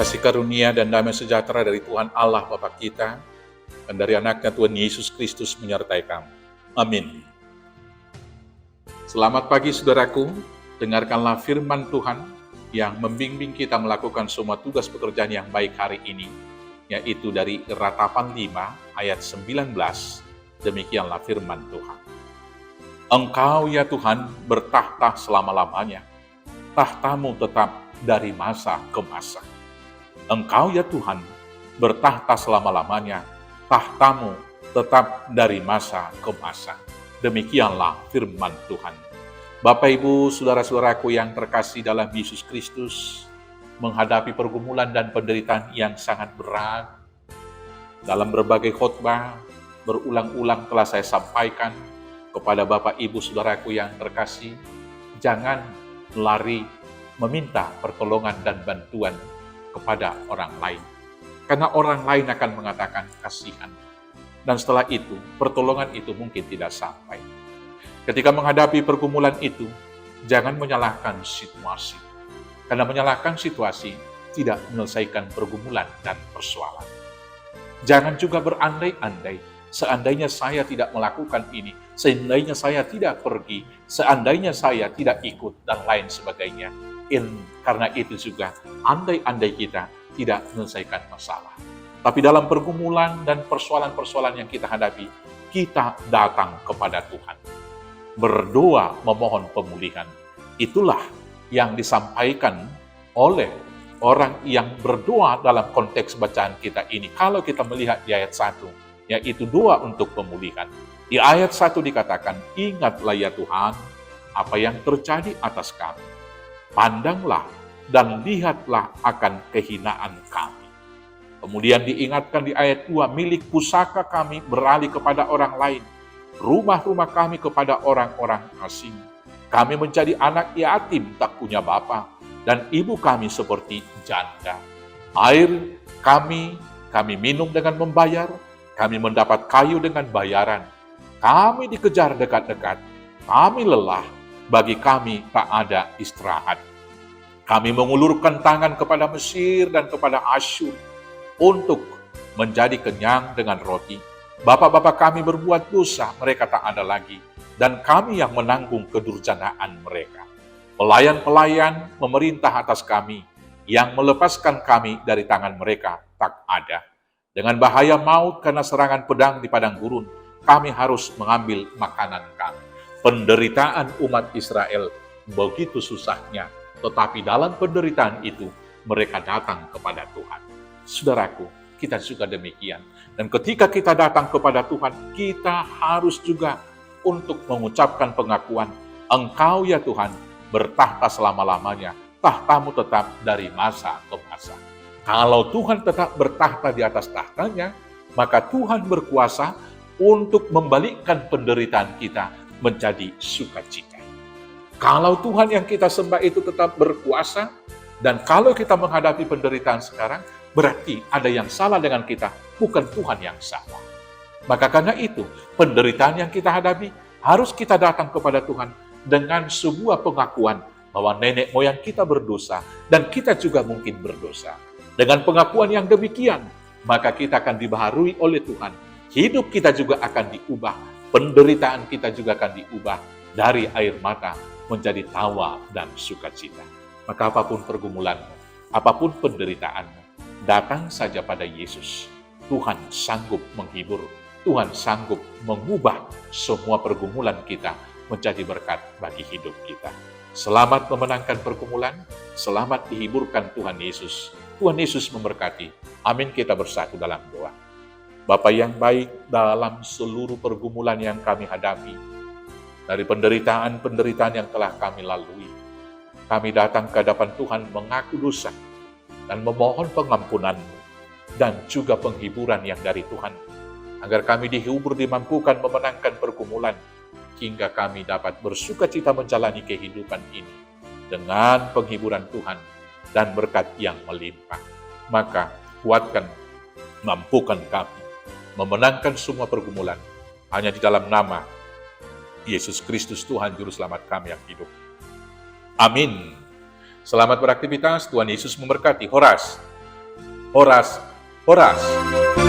Kasih karunia dan damai sejahtera dari Tuhan Allah Bapa kita dan dari anaknya Tuhan Yesus Kristus menyertai kamu. Amin. Selamat pagi saudaraku, dengarkanlah firman Tuhan yang membimbing kita melakukan semua tugas pekerjaan yang baik hari ini, yaitu dari Ratapan 5 ayat 19, demikianlah firman Tuhan. Engkau ya Tuhan bertahta selama-lamanya, tahtamu tetap dari masa ke masa. Engkau ya Tuhan bertahta selama-lamanya, tahtamu tetap dari masa ke masa. Demikianlah firman Tuhan. Bapak, Ibu, saudara-saudaraku yang terkasih dalam Yesus Kristus, menghadapi pergumulan dan penderitaan yang sangat berat, dalam berbagai khotbah, berulang-ulang telah saya sampaikan kepada Bapak, Ibu, saudaraku yang terkasih, jangan lari meminta pertolongan dan bantuan kepada orang lain. Karena orang lain akan mengatakan kasihan. Dan setelah itu, pertolongan itu mungkin tidak sampai. Ketika menghadapi pergumulan itu, jangan menyalahkan situasi. Karena menyalahkan situasi tidak menyelesaikan pergumulan dan persoalan. Jangan juga berandai-andai, seandainya saya tidak melakukan ini, seandainya saya tidak pergi, seandainya saya tidak ikut, dan lain sebagainya. Karena itu juga, andai-andai kita tidak menyelesaikan masalah. Tapi dalam pergumulan dan persoalan-persoalan yang kita hadapi, kita datang kepada Tuhan. Berdoa memohon pemulihan. Itulah yang disampaikan oleh orang yang berdoa dalam konteks bacaan kita ini. Kalau kita melihat di ayat 1, yaitu doa untuk pemulihan. Di ayat 1 dikatakan, ingatlah ya Tuhan, apa yang terjadi atas kami. Pandanglah dan lihatlah akan kehinaan kami. Kemudian diingatkan di ayat 2, milik pusaka kami beralih kepada orang lain, rumah-rumah kami kepada orang-orang asing. Kami menjadi anak yatim tak punya bapa, dan ibu kami seperti janda. Air kami minum dengan membayar, kami mendapat kayu dengan bayaran. Kami dikejar dekat-dekat, kami lelah, bagi kami tak ada istirahat. Kami mengulurkan tangan kepada Mesir dan kepada Asyur untuk menjadi kenyang dengan roti. Bapak-bapak kami berbuat dosa, mereka tak ada lagi, dan kami yang menanggung kedurjanaan mereka. Pelayan-pelayan memerintah atas kami, yang melepaskan kami dari tangan mereka tak ada. Dengan bahaya maut karena serangan pedang di padang gurun, kami harus mengambil makanan kami. Penderitaan umat Israel begitu susahnya, tetapi dalam penderitaan itu mereka datang kepada Tuhan. Saudaraku, kita juga demikian. Dan ketika kita datang kepada Tuhan, kita harus juga untuk mengucapkan pengakuan, Engkau ya Tuhan bertahta selama-lamanya, tahtamu tetap dari masa ke masa. Kalau Tuhan tetap bertahta di atas tahtanya, maka Tuhan berkuasa untuk membalikkan penderitaan kita menjadi sukacita. Kalau Tuhan yang kita sembah itu tetap berkuasa, dan kalau kita menghadapi penderitaan sekarang, berarti ada yang salah dengan kita, bukan Tuhan yang salah. Maka karena itu, penderitaan yang kita hadapi, harus kita datang kepada Tuhan dengan sebuah pengakuan bahwa nenek moyang kita berdosa, dan kita juga mungkin berdosa. Dengan pengakuan yang demikian, maka kita akan dibaharui oleh Tuhan. Hidup kita juga akan diubah, penderitaan kita juga akan diubah dari air mata menjadi tawa dan sukacita. Maka apapun pergumulanmu, apapun penderitaanmu, datang saja pada Yesus. Tuhan sanggup menghibur, Tuhan sanggup mengubah semua pergumulan kita menjadi berkat bagi hidup kita. Selamat memenangkan pergumulan, selamat dihiburkan Tuhan Yesus. Tuhan Yesus memberkati. Amin, kita bersatu dalam doa. Bapa yang baik, dalam seluruh pergumulan yang kami hadapi, dari penderitaan-penderitaan yang telah kami lalui, kami datang ke hadapan Tuhan mengaku dosa dan memohon pengampunan-Mu dan juga penghiburan yang dari Tuhan, agar kami dihibur, dimampukan memenangkan pergumulan, hingga kami dapat bersukacita menjalani kehidupan ini dengan penghiburan Tuhan dan berkat yang melimpah. Maka kuatkan, mampukan kami memenangkan semua pergumulan hanya di dalam nama Yesus Kristus Tuhan Juru Selamat kami yang hidup. Amin. Selamat beraktivitas, Tuhan Yesus memberkati. Horas. Horas, Horas.